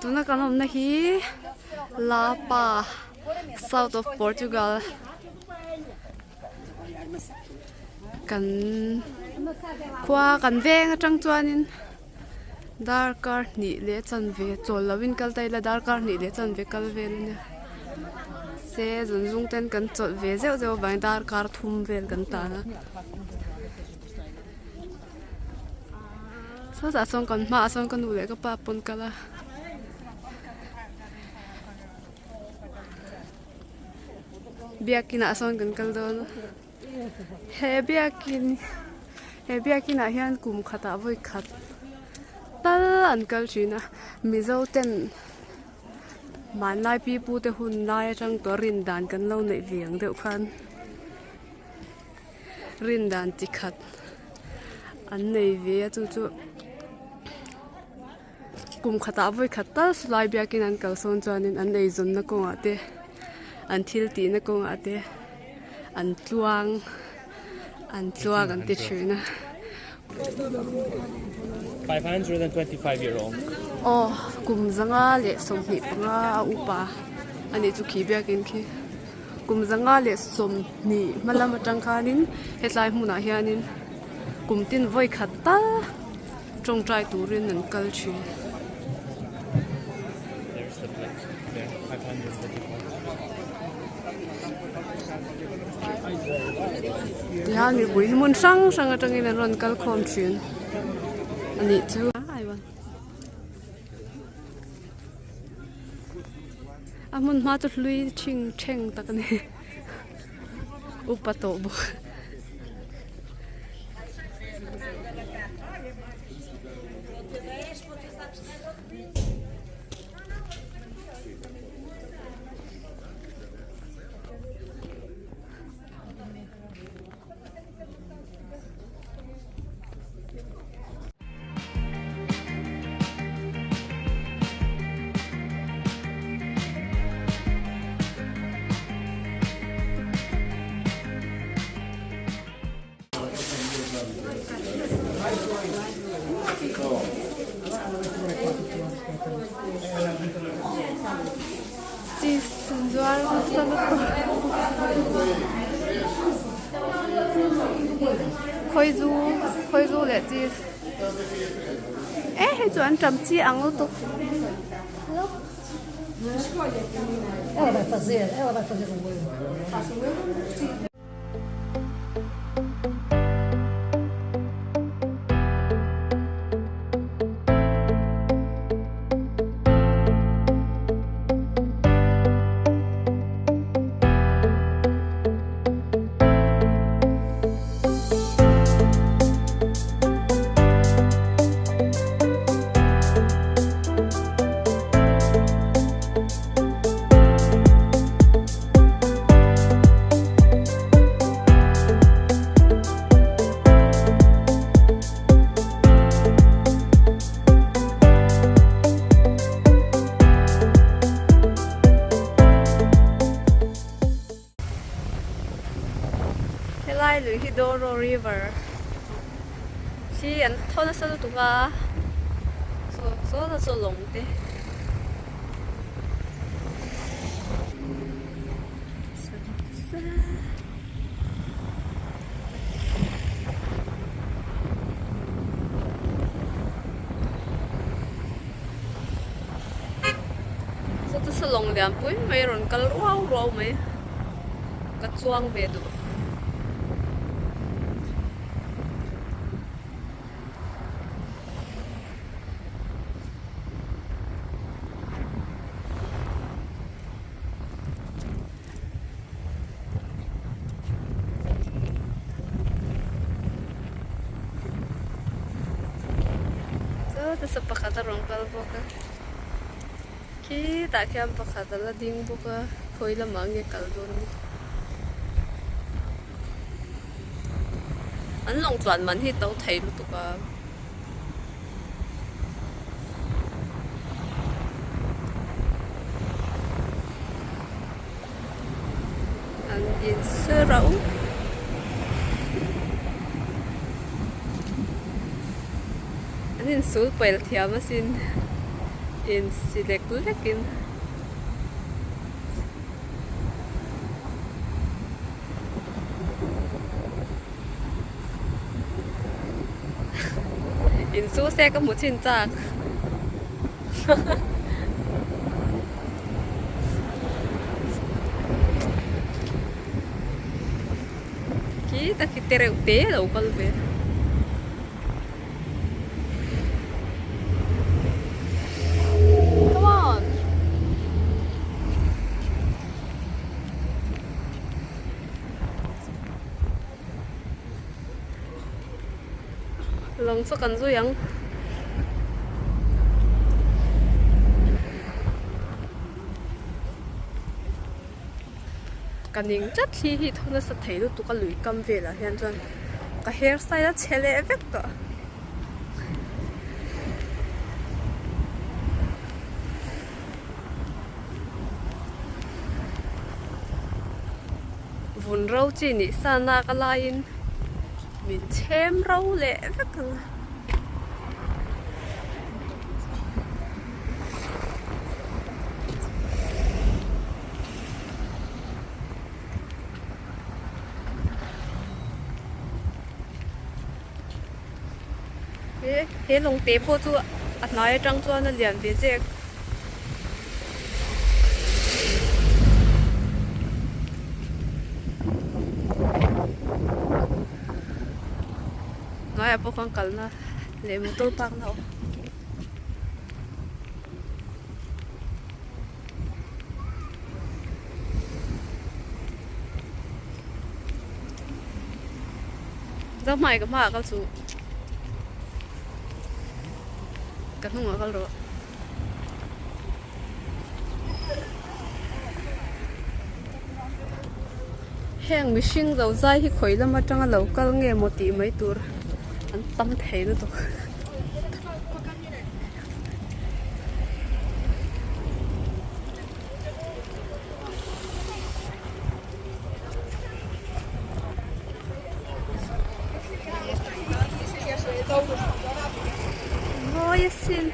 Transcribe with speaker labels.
Speaker 1: tuna kan om na hi Lapa, south of Portugal. Kan khua kan veng atang chuanin darkar ni le chan ve chol lawin kal tai la darkar ni le chan ve kal ve ne se zun zung ten kan chol ve zeu zeu vai darkar thum vel kan ta na so za song kan ma song kan u le ka pa pon kala biak ina song kan kal do no he biak ina hian kum khata voi khat tal an kal china mizo ten man lai pi pu te hun lai atang to rin dan kan lo nei viang deuh khan rin dan ti khat an nei ve chu chu kum khata voi khat tal slai biakin an kal son chuanin an nei zon na ko ate an thil ti na ko ate an tluang an ti thina
Speaker 2: 525 euro.
Speaker 1: oh kum zanga le som ni panga upa ani chu khi biakin khi kum zanga le som ni malam atang khanin hetlai hmuna hianin kum tin voi khat ta trong trai turin an kal thi
Speaker 2: There's the black. There, 525.
Speaker 1: ti han ni bui mun sang sang atangin an ron kal khom thin ani chu ai wan amun ma tu lui ching cheng takani upato bu cheese jual salad khoi zu le cheese he chuan tam chi ang lo to
Speaker 3: ela vai fazer com o olho.
Speaker 1: Dauro River. Khi anh thôn nó sao tụi ba số là số lồng thế. Số tụi số lồng đẹp quá mấy rồi cái wow wow mấy cái chuông về tụi sa pakatarong kalboka kita kaya pakatala ding buka koy lamang yung kaldon an long tuan man hit tao thay luto ka an inseraw in sul pel thiam asin in silek lekin in su xe có một trên chạc kita tereu te đâu có về come on lòng số cần rồi yang cái những chất hi thôi nó sẽ thấy được tụi cái lưỡi cầm về là hiện chân cái hairstyle nó chế lệ vết đó vun rau chỉ nị sana cái line mình chém rau lệ vết cả thế lồng tế vô chu nói trong cho nó liền về gì nói là bố con cần là lấy một tô băng đâu rất may cái mà cao su cái không ở cái rồi hang missing dầu dai thì khối lắm mà trong cái lẩu cái nghe một tí mấy tuổi anh tâm thế nữa thôi ôi xin